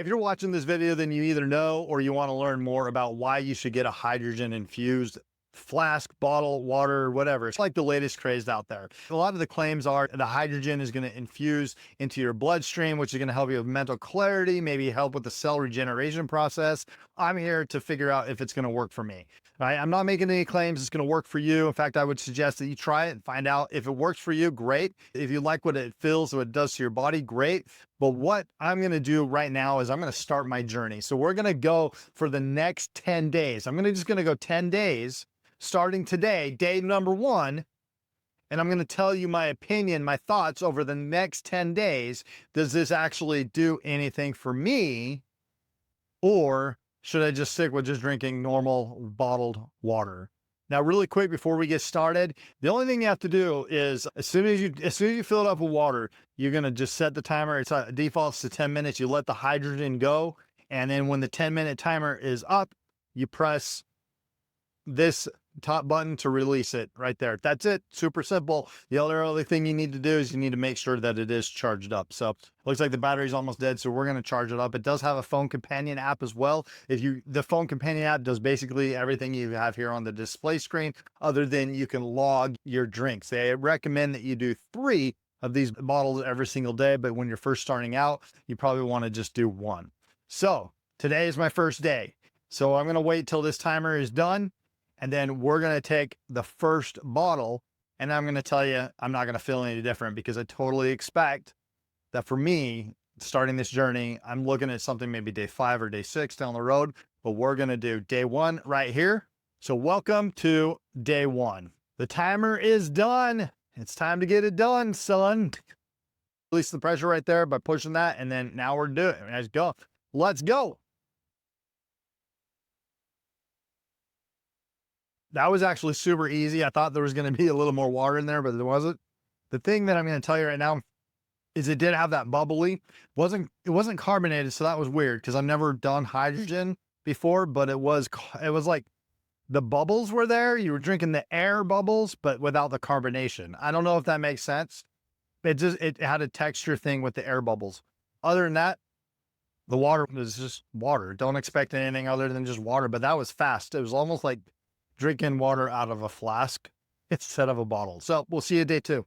If you're watching this video, then you either know or you want to learn more about why you should get a hydrogen infused flask, bottle, water, whatever. It's like the latest craze out there. A lot of the claims are the hydrogen is going to infuse into your bloodstream, which is going to help you with mental clarity, maybe help with the cell regeneration process. I'm here to figure out if it's going to work for me. Right? I'm not making any claims it's going to work for you. In fact, I would suggest that you try it and find out if it works for you. Great. If you like what it feels, what it does to your body, great. But what I'm going to do right now is I'm going to start my journey. So we're going to go for the next 10 days. I'm just going to go 10 days starting today, day number 1. And I'm going to tell you my opinion, my thoughts over the next 10 days. Does this actually do anything for me? Or should I just stick with just drinking normal bottled water? Now, really quick before we get started, the only thing you have to do is as soon as you fill it up with water, you're gonna just set the timer. It's defaults to 10 minutes. You let the hydrogen go, and then when the 10-minute timer is up, you press this top button to release it right there. That's it. Super simple. The only thing you need to do is you need to make sure that it is charged up. So looks like the battery's almost dead, so we're going to charge it up. It does have a phone companion app as well. The phone companion app does basically everything you have here on the display screen, other than you can log your drinks. They recommend that you do 3 of these bottles every single day, but when you're first starting out, you probably want to just do 1. So today is my first day. So I'm going to wait till this timer is done. And then we're going to take the first bottle, and I'm going to tell you, I'm not going to feel any different because I totally expect that for me, starting this journey, I'm looking at something maybe day 5 or day 6 down the road, but we're going to do day 1 right here. So welcome to day 1. The timer is done. It's time to get it done, son. Release the pressure right there by pushing that. And then now we're doing it. Let's go. Let's go. That was actually super easy. I thought there was going to be a little more water in there, but there wasn't. The thing that I'm going to tell you right now is it did have that bubbly. It wasn't carbonated, so that was weird because I've never done hydrogen before, but it was like the bubbles were there. You were drinking the air bubbles, but without the carbonation. I don't know if that makes sense. It had a texture thing with the air bubbles. Other than that, the water was just water. Don't expect anything other than just water, but that was fast. It was almost like drinking water out of a flask instead of a bottle. So we'll see you day 2.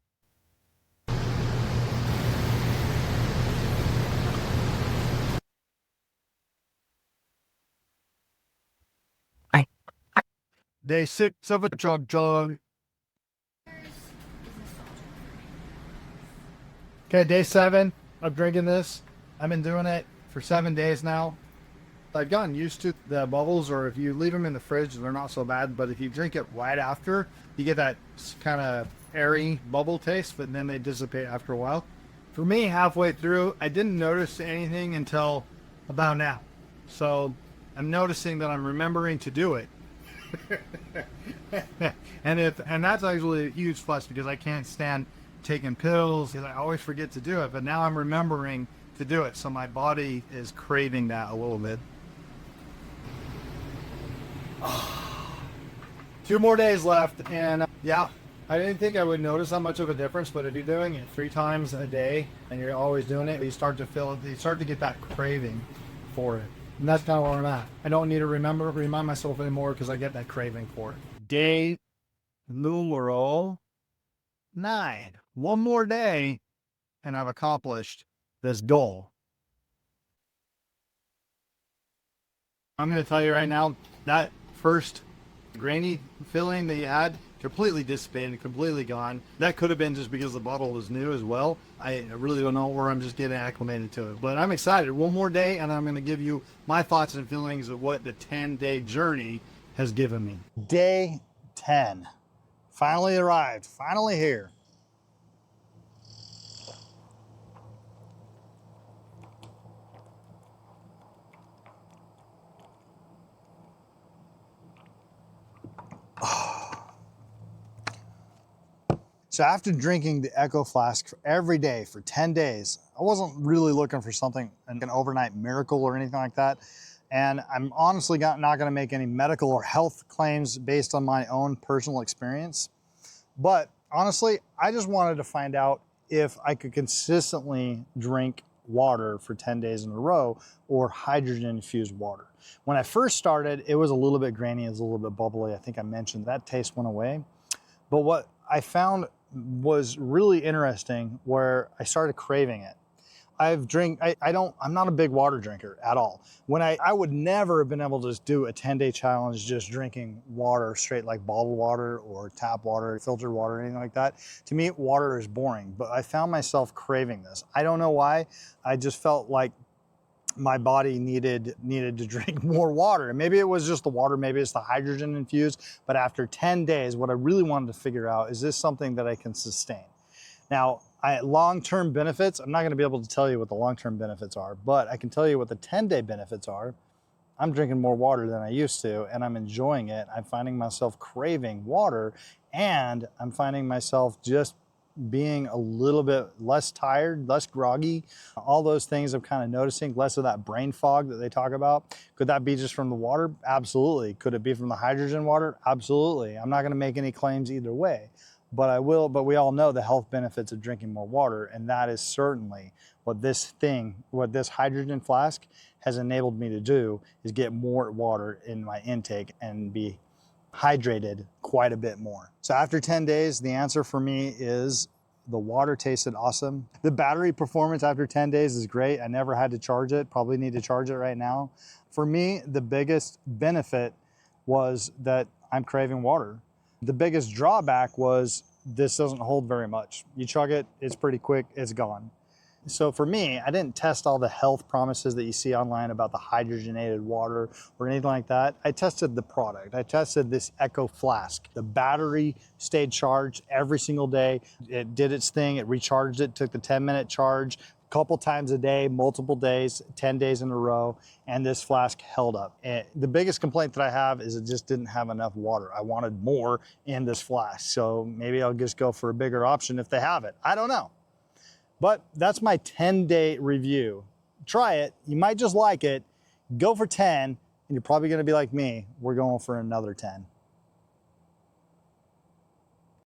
Day 6 of a chug chug. Okay, day 7 of drinking this. I've been doing it for 7 days now. I've gotten used to the bubbles, or if you leave them in the fridge, they're not so bad. But if you drink it right after, you get that kind of airy bubble taste, but then they dissipate after a while. For me, halfway through, I didn't notice anything until about now. So I'm noticing that I'm remembering to do it. and that's actually a huge plus because I can't stand taking pills. I always forget to do it, but now I'm remembering to do it. So my body is craving that a little bit. 2 more days left, and yeah, I didn't think I would notice how much of a difference, but if you're doing it 3 times a day and you're always doing it, you start to get that craving for it. And that's kind of where I'm at. I don't need to remind myself anymore because I get that craving for it. Day numero 9. 1 more day, and I've accomplished this goal. I'm going to tell you right now, that first grainy feeling that you had completely dissipated, completely gone. That could have been just because the bottle was new as well. I really don't know, or I'm just getting acclimated to it. But I'm excited. 1 more day, and I'm going to give you my thoughts and feelings of what the 10-day journey has given me. Day 10. Finally arrived. Finally here. So after drinking the Echo Flask every day for 10 days, I wasn't really looking for something, an overnight miracle or anything like that. And I'm honestly not going to make any medical or health claims based on my own personal experience. But honestly, I just wanted to find out if I could consistently drink water for 10 days in a row, or hydrogen infused water. When I first started, it was a little bit grainy, it was a little bit bubbly. I think I mentioned that taste went away. But what I found was really interesting, where I started craving it. I'm not a big water drinker at all. I would never have been able to just do a 10-day challenge just drinking water straight, like bottled water or tap water, filtered water, anything like that. To me, water is boring, but I found myself craving this. I don't know why. I just felt like my body needed to drink more water. And maybe it was just the water, maybe it's the hydrogen infused. But after 10 days, what I really wanted to figure out, is this something that I can sustain? Now, long-term benefits, I'm not going to be able to tell you what the long-term benefits are, but I can tell you what the 10-day benefits are. I'm drinking more water than I used to, and I'm enjoying it. I'm finding myself craving water, and I'm finding myself just being a little bit less tired, less groggy. All those things I'm kind of noticing, less of that brain fog that they talk about. Could that be just from the water? Absolutely. Could it be from the hydrogen water? Absolutely. I'm not going to make any claims either way. But we all know the health benefits of drinking more water, and that is certainly what this hydrogen flask has enabled me to do, is get more water in my intake and be hydrated quite a bit more. So after 10 days, the answer for me is the water tasted awesome. The battery performance after 10 days is great. I never had to charge it, probably need to charge it right now. For me, the biggest benefit was that I'm craving water. The biggest drawback was this doesn't hold very much. You chug it, it's pretty quick, it's gone. So for me, I didn't test all the health promises that you see online about the hydrogenated water or anything like that. I tested the product. I tested this Echo Flask. The battery stayed charged every single day. It did its thing, it recharged it, took the 10-minute charge, couple times a day, multiple days, 10 days in a row, and this flask held up. And the biggest complaint that I have is it just didn't have enough water. I wanted more in this flask, so maybe I'll just go for a bigger option if they have it. I don't know. But that's my 10-day review. Try it, you might just like it, go for 10, and you're probably gonna be like me, we're going for another 10.